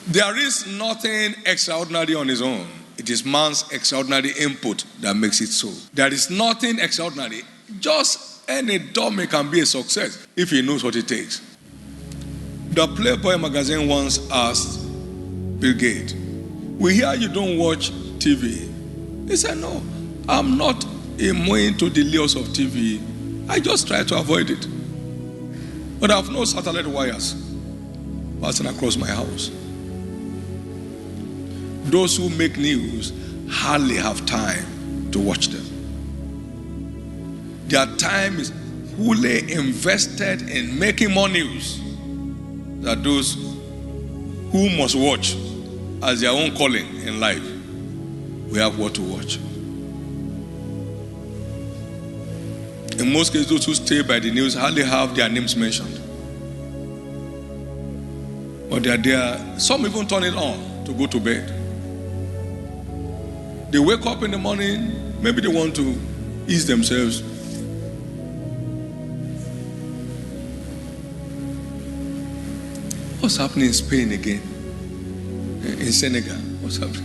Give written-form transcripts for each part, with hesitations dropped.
There is nothing extraordinary on its own. It is man's extraordinary input that makes it so. There is nothing extraordinary. Just any dummy can be a success if he knows what it takes. The Playboy magazine once asked Bill Gates, "We hear you don't watch TV." He said, "No, I'm not immune to the lures of TV. I just try to avoid it. But I have no satellite wires passing across my house." Those who make news hardly have time to watch them. Their time is fully invested in making more news than those who must watch as their own calling in life. We have what to watch. In most cases, those who stay by the news hardly have their names mentioned. But they are there. Some even turn it on to go to bed. They wake up in the morning, maybe they want to ease themselves. What's happening in Spain again? In Senegal? What's happening?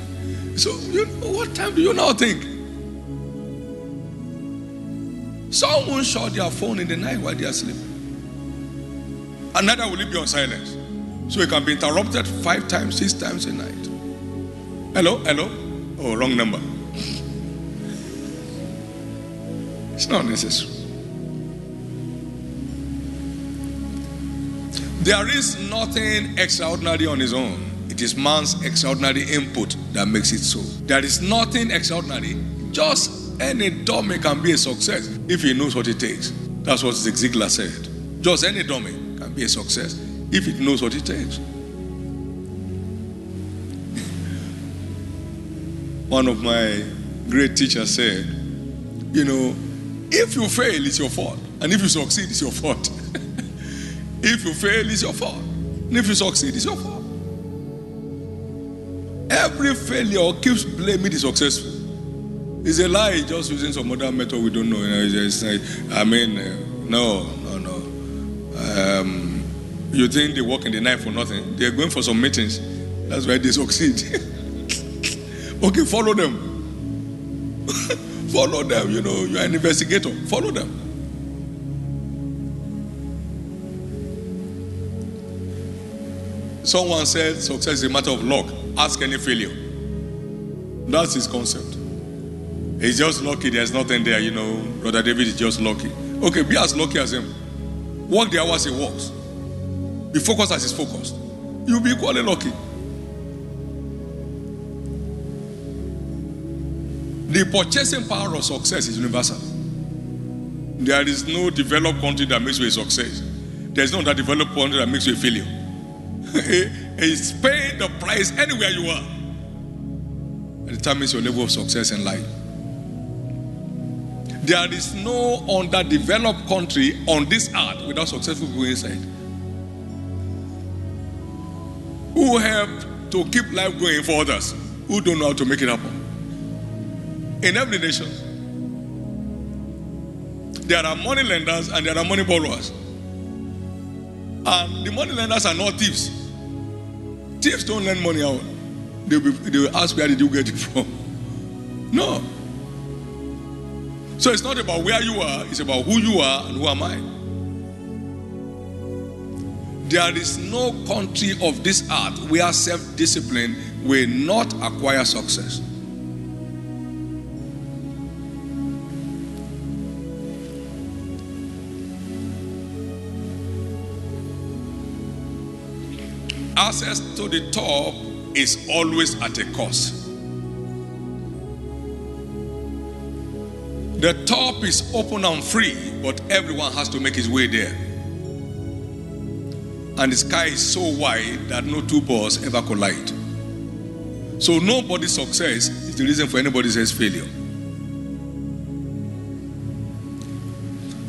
So, what time do you now think? Someone shot their phone in the night while they are sleeping. And neither will it be on silence. So it can be interrupted 5 times, 6 times a night. Hello? Hello? Oh, wrong number. It's not necessary. There is nothing extraordinary on its own. It is man's extraordinary input that makes it so. There is nothing extraordinary. Just any dummy can be a success if he knows what it takes. That's what Zig Ziglar said. Just any dummy can be a success if it knows what it takes. One of my great teachers said, if you fail, it's your fault. And if you succeed, it's your fault. If you fail, it's your fault. And if you succeed, it's your fault. Every failure keeps blaming the successful. It's a lie, just using some other method we don't know. No. You think they work in the night for nothing? They're going for some meetings. That's why they succeed. Okay, follow them. Follow them, you're an investigator. Follow them. Someone said success is a matter of luck. Ask any failure. That's his concept. He's just lucky there's nothing there, Brother David is just lucky. Okay, be as lucky as him. Work the hours he works. Be focused as he's focused. You'll be equally lucky. The purchasing power of success is universal. There is no developed country that makes you a success. There's no other developed country that makes you a failure. It's paying the price anywhere you are. It determines your level of success in life. There is no underdeveloped country on this earth without successful people inside, who help to keep life going for others who don't know how to make it happen. In every nation, there are money lenders and there are money borrowers. And the money lenders are not thieves. Thieves don't lend money out. They will ask, where did you get it from? No. So it's not about where you are, it's about who you are and who am I. There is no country of this earth where self-discipline will not acquire success. Access to the top is always at a cost. The top is open and free, but everyone has to make his way there. And the sky is so wide that no two balls ever collide. So nobody's success is the reason for anybody else's failure.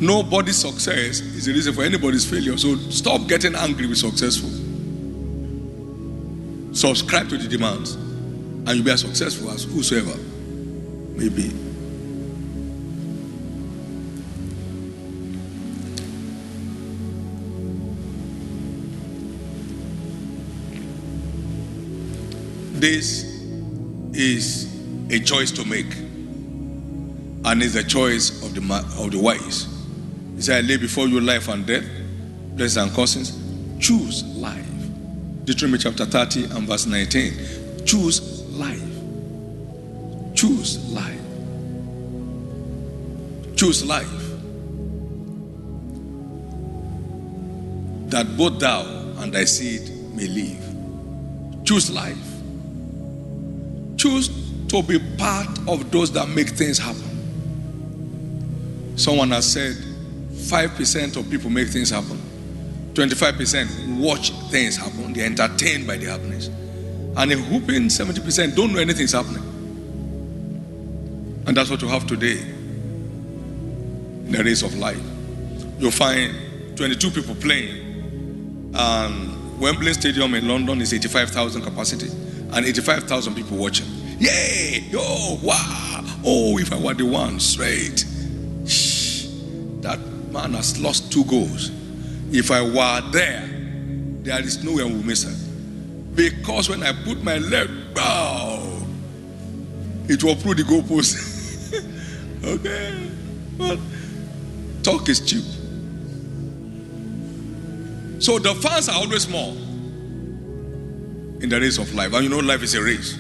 Nobody's success is the reason for anybody's failure. So stop getting angry with successful. Subscribe to the demands, and you'll be as successful as whosoever may be. This is a choice to make, and it's the choice of the wise. He said, I lay before you life and death, blessings and cursings. Choose life. Deuteronomy chapter 30 and verse 19. Choose life. Choose life. Choose life. That both thou and thy seed may live. Choose life. Choose to be part of those that make things happen. Someone has said 5% of people make things happen. 25% watch things happen. They're entertained by the happiness. And a whooping 70% don't know anything's happening. And that's what you have today in the race of life. You'll find 22 people playing. And Wembley Stadium in London is 85,000 capacity. And 85,000 people watching. Yay! Yo! Wow! Oh, if I were the one straight. Shh. That man has lost 2 goals. If I were there is no way I will miss it. Because when I put my leg, bow, it will through the goalpost. Okay? But talk is cheap. So the fans are always more in the race of life. And you know life is a race.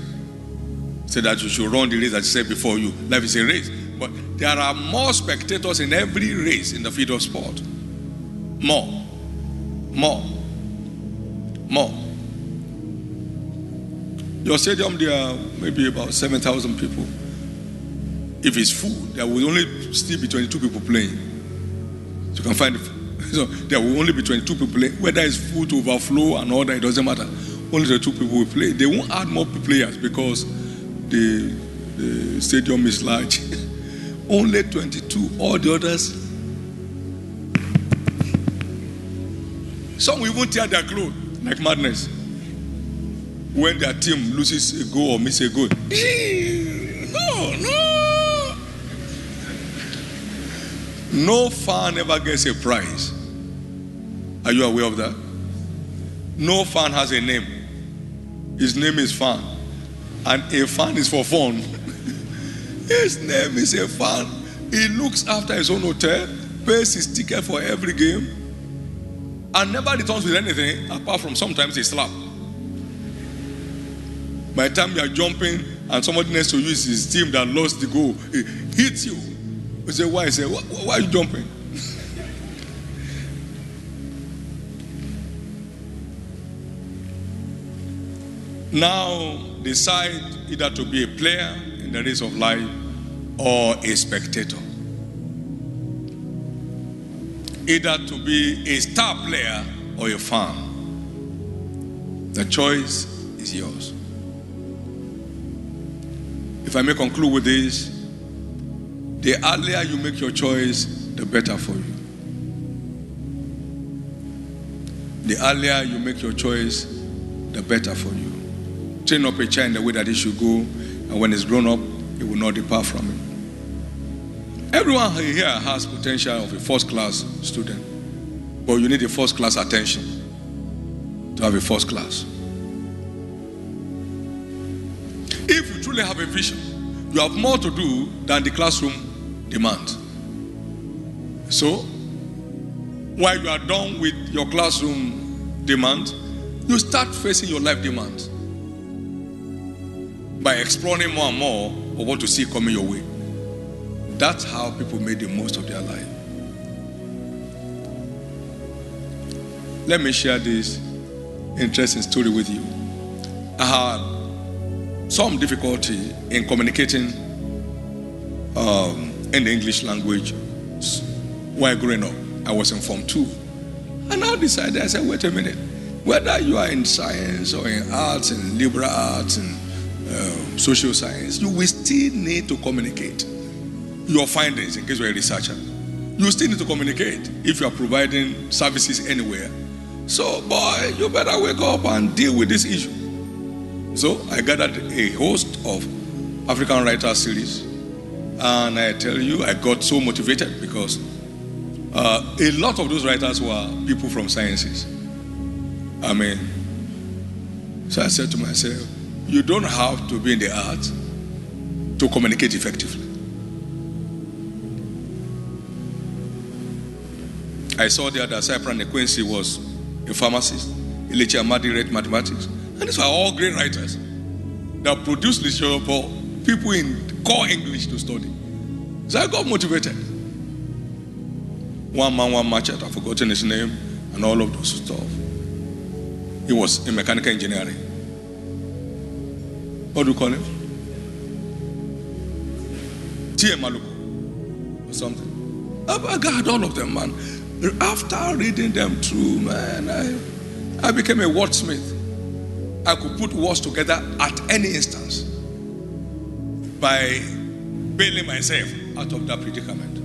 Say that you should run the race that you said before you. Life is a race. But there are more spectators in every race in the field of sport. More. Your stadium, there are maybe about 7,000 people. If it's full, there will only still be 22 people playing. So you can find it. So there will only be 22 people playing. Whether it's full to overflow and all that, it doesn't matter. Only the 2 people will play. They won't add more players because the stadium is large. Only 22. All the others, some will even tear their clothes like madness when their team loses a goal or misses a goal. No. No fan ever gets a prize. Are you aware of that? No fan has a name. His name is fan. And a fan is for fun. His name is a fan. He looks after his own hotel, pays his ticket for every game, and never returns with anything apart from sometimes a slap. By the time you are jumping and somebody next to you is his team that lost the goal, he hits you. You say, why? He say, why are you jumping? Now decide either to be a player in the race of life or a spectator. Either to be a star player or a fan. The choice is yours. If I may conclude with this, the earlier you make your choice, the better for you. The earlier you make your choice, the better for you. Train up a child in the way that he should go, and when he's grown up, he will not depart from it. Everyone here has potential of a first-class student, but you need a first-class attention to have a first class. If you truly have a vision, you have more to do than the classroom demands. So, while you are done with your classroom demands, you start facing your life demands by exploring more and more of what to see coming your way. That's how people made the most of their life. Let me share this interesting story with you. I had some difficulty in communicating in the English language while growing up. I was in Form 2. And I decided, I said, wait a minute. Whether you are in science or in arts and liberal arts and social science, you will still need to communicate your findings in case you're a researcher. You still need to communicate if you are providing services anywhere. So, boy, you better wake up and deal with this issue. So, I gathered a host of African Writers series, and I tell you, I got so motivated because a lot of those writers were people from sciences. So I said to myself, You don't have to be in the art to communicate effectively. I saw the other side, Quincy was a pharmacist. Ilichi Amadi read mathematics. And these were all great writers that produced literature for people in core English to study. So I got motivated. One man, one merchant, I've forgotten his name, and all of those stuff. He was in mechanical engineering. What do you call him? T.M. Maluku or something. I got all of them, man. After reading them through, man, I became a wordsmith. I could put words together at any instance by bailing myself out of that predicament.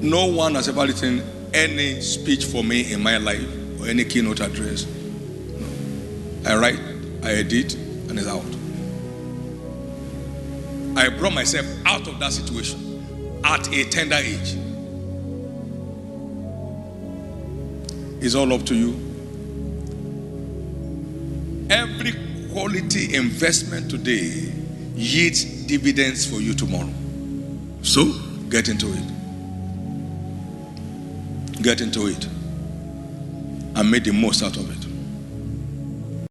No one has ever written any speech for me in my life or any keynote address. No. I write, I edit, and it's out. I brought myself out of that situation at a tender age. It's all up to you. Every quality investment today yields dividends for you tomorrow. So, get into it. Get into it and make the most out of it.